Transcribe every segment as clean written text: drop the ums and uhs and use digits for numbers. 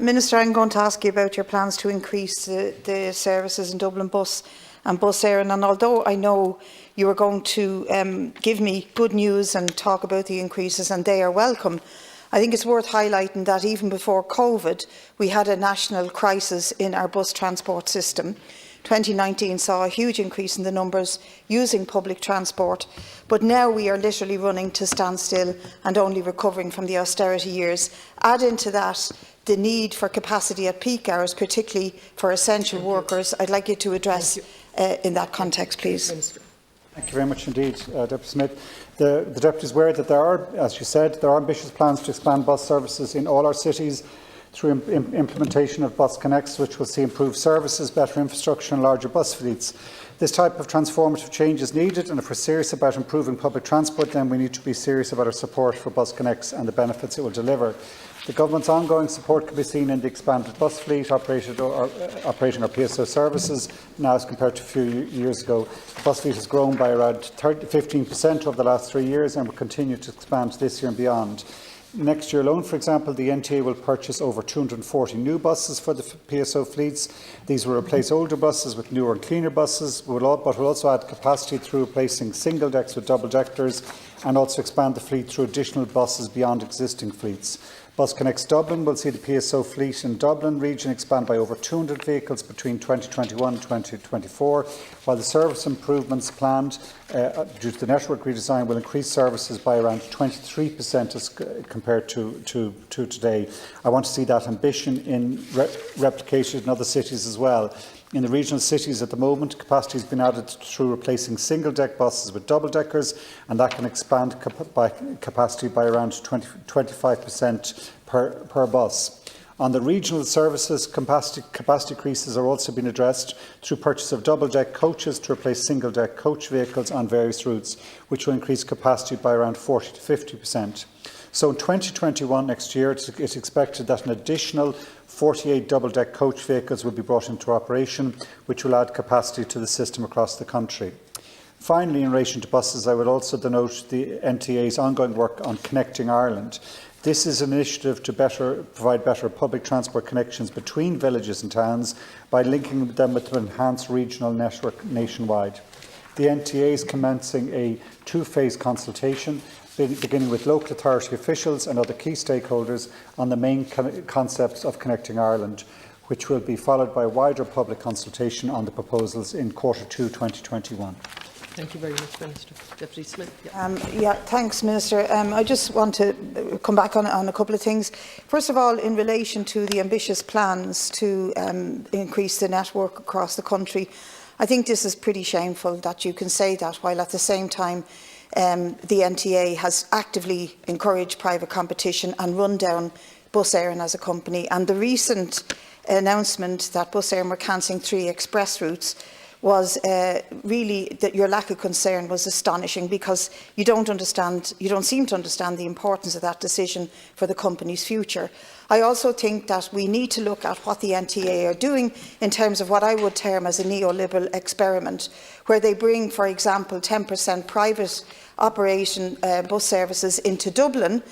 Minister, I'm going to ask you about your plans to increase the services in Dublin Bus and Bus Éireann. And although I know you are going to give me good news and talk about the increases, and they are welcome, I think it's worth highlighting that even before COVID, we had a national crisis in our bus transport system. 2019 saw a huge increase in the numbers using public transport, but now we are literally running to standstill and only recovering from the austerity years. Add into that the need for capacity at peak hours, particularly for essential workers. I'd like you to address in that context, please. Thank you very much indeed, Deputy Smith. The Deputy is aware that there are, as you said, there are ambitious plans to expand bus services in all our cities through implementation of Bus Connects, which will see improved services, better infrastructure and larger bus fleets. This type of transformative change is needed, and if we're serious about improving public transport, then we need to be serious about our support for Bus Connects and the benefits it will deliver. The Government's ongoing support can be seen in the expanded bus fleet operating our PSO services now as compared to a few years ago. The bus fleet has grown by around 15% over the last 3 years and will continue to expand this year and beyond. Next year alone, for example, the NTA will purchase over 240 new buses for the PSO fleets. These will replace older buses with newer and cleaner buses, but will also add capacity through replacing single decks with double deckers and also expand the fleet through additional buses beyond existing fleets. Bus Connects Dublin will see the PSO fleet in Dublin region expand by over 200 vehicles between 2021 and 2024, while the service improvements planned due to the network redesign will increase services by around 23% as compared to today. I want to see that ambition replicated in other cities as well. In the regional cities at the moment, capacity has been added through replacing single-deck buses with double-deckers, and that can expand capacity by around 25% per bus. On the regional services, capacity increases are also being addressed through purchase of double-deck coaches to replace single-deck coach vehicles on various routes, which will increase capacity by around 40 to 50%. So in 2021, next year, it's expected that an additional 48 double-deck coach vehicles will be brought into operation, which will add capacity to the system across the country. Finally, in relation to buses, I would also denote the NTA's ongoing work on Connecting Ireland. This is an initiative to provide better public transport connections between villages and towns by linking them with an enhanced regional network nationwide. The NTA is commencing a two-phase consultation beginning with local authority officials and other key stakeholders on the main concepts of Connecting Ireland, which will be followed by a wider public consultation on the proposals in Q2 2021. Thank you very much, Minister. Deputy Smith. Thanks, Minister. I just want to come back on a couple of things. First of all, in relation to the ambitious plans to increase the network across the country, I think this is pretty shameful that you can say that while at the same time the NTA has actively encouraged private competition and run down Bus Éireann as a company. And the recent announcement that Bus Éireann were cancelling 3 express routes was really, that your lack of concern was astonishing, because you don't seem to understand the importance of that decision for the company's future. I also think that we need to look at what the NTA are doing in terms of what I would term as a neoliberal experiment, where they bring, for example, 10% private operation bus services into Dublin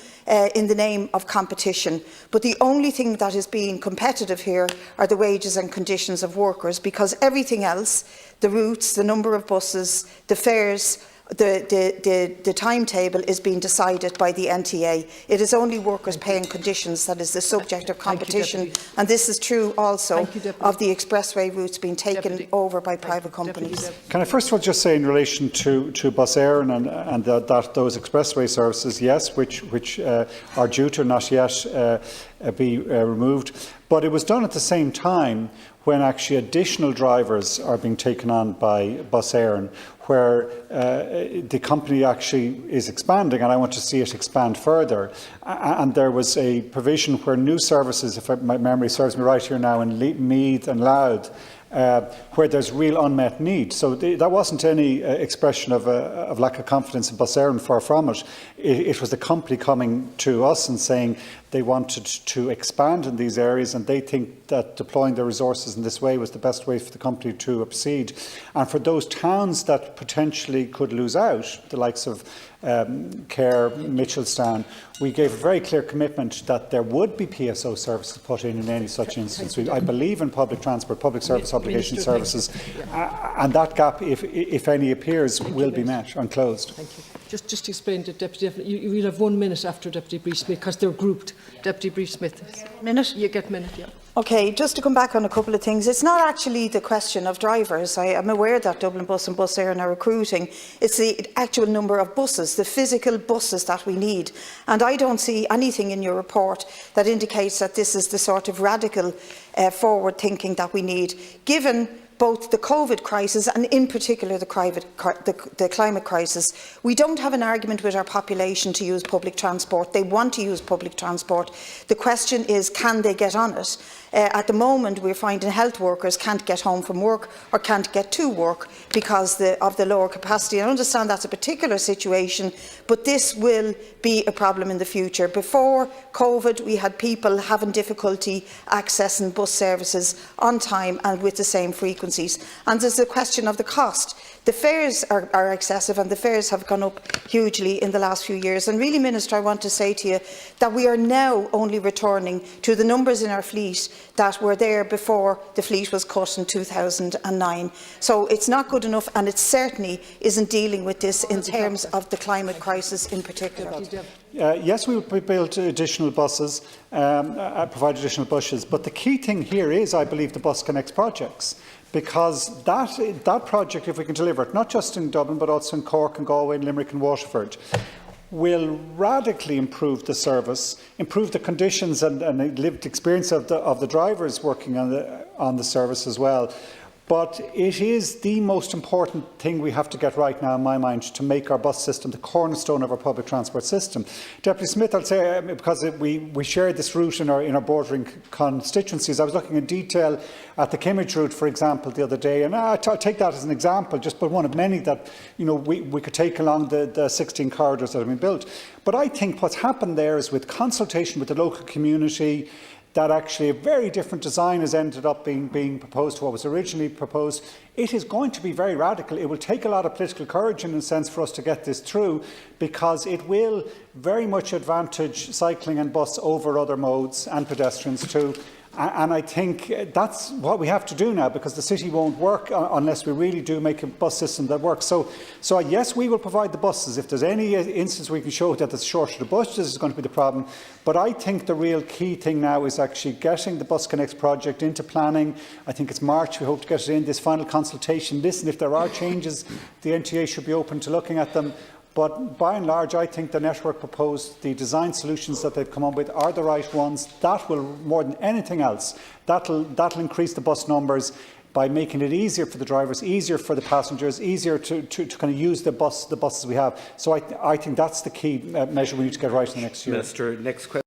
in the name of competition. But the only thing that is being competitive here are the wages and conditions of workers, because everything else, the routes, the number of buses, the fares, the timetable is being decided by the NTA. It is only workers' pay and conditions that is the subject of competition, and this is true also of the expressway routes being taken over by private companies. Can I first of all just say in relation to Bus Éireann and those expressway services, yes, which are due to not yet be removed, but it was done at the same time when actually additional drivers are being taken on by Bus Éireann, where the company actually is expanding, and I want to see it expand further. And there was a provision where new services, if my memory serves me right here now, in Meath and Louth, where there's real unmet need. So that wasn't any expression of lack of confidence in Bus Éireann, far from it. It was the company coming to us and saying they wanted to expand in these areas, and they think that deploying their resources in this way was the best way for the company to proceed. And for those towns that potentially could lose out, the likes of Care, Mitchelstown, we gave a very clear commitment that there would be PSO services put in any such instance. I believe in public transport, public service obligation services, and that gap, if any appears, will be met and closed. Thank you. Just to explain to Deputy, you will have 1 minute after Deputy Bríd Smith because they're grouped. Deputy Bríd Smith. Minute? You get a minute, yeah. Okay, just to come back on a couple of things, it's not actually the question of drivers. I am aware that Dublin Bus and Bus Éireann are recruiting. It's the actual number of buses, the physical buses that we need. And I don't see anything in your report that indicates that this is the sort of radical forward thinking that we need, given both the COVID crisis and in particular the climate crisis. We don't have an argument with our population to use public transport. They want to use public transport. The question is, can they get on it? At the moment, we're finding health workers can't get home from work or can't get to work because of the lower capacity. I understand that's a particular situation, but this will be a problem in the future. Before COVID, we had people having difficulty accessing bus services on time and with the same frequencies. And there's the question of the cost. The fares are excessive, and the fares have gone up hugely in the last few years. And really, Minister, I want to say to you that we are now only returning to the numbers in our fleet that were there before the fleet was cut in 2009. So it's not good enough, and it certainly isn't dealing with this in terms of the climate crisis in particular. Yes, we will build additional buses, provide additional buses, but the key thing here is, I believe, the Bus Connect projects. Because that project, if we can deliver it, not just in Dublin but also in Cork and Galway and Limerick and Waterford, will radically improve the service, improve the conditions and lived experience of the drivers working on the service as well. But it is the most important thing we have to get right now, in my mind, to make our bus system the cornerstone of our public transport system. Deputy Smith, I'll say, because we share this route in our bordering constituencies, I was looking in detail at the Kimmage route, for example, the other day, and I take that as an example, just but one of many that we could take along the 16 corridors that have been built. But I think what's happened there is, with consultation with the local community, that actually a very different design has ended up being proposed to what was originally proposed. It is going to be very radical. It will take a lot of political courage, in a sense, for us to get this through, because it will very much advantage cycling and bus over other modes, and pedestrians too. And I think that's what we have to do now, because the city won't work unless we really do make a bus system that works. So yes, we will provide the buses. If there's any instance we can show that the shortage of buses is going to be the problem. But I think the real key thing now is actually getting the Bus Connect project into planning. I think it's March. We hope to get it in this final consultation. Listen, if there are changes, the NTA should be open to looking at them. But by and large, I think the network proposed, the design solutions that they've come up with are the right ones. That will, more than anything else, that'll increase the bus numbers by making it easier for the drivers, easier for the passengers, easier to kind of use the buses we have. So I think that's the key measure we need to get right in the next year. Minister, next question.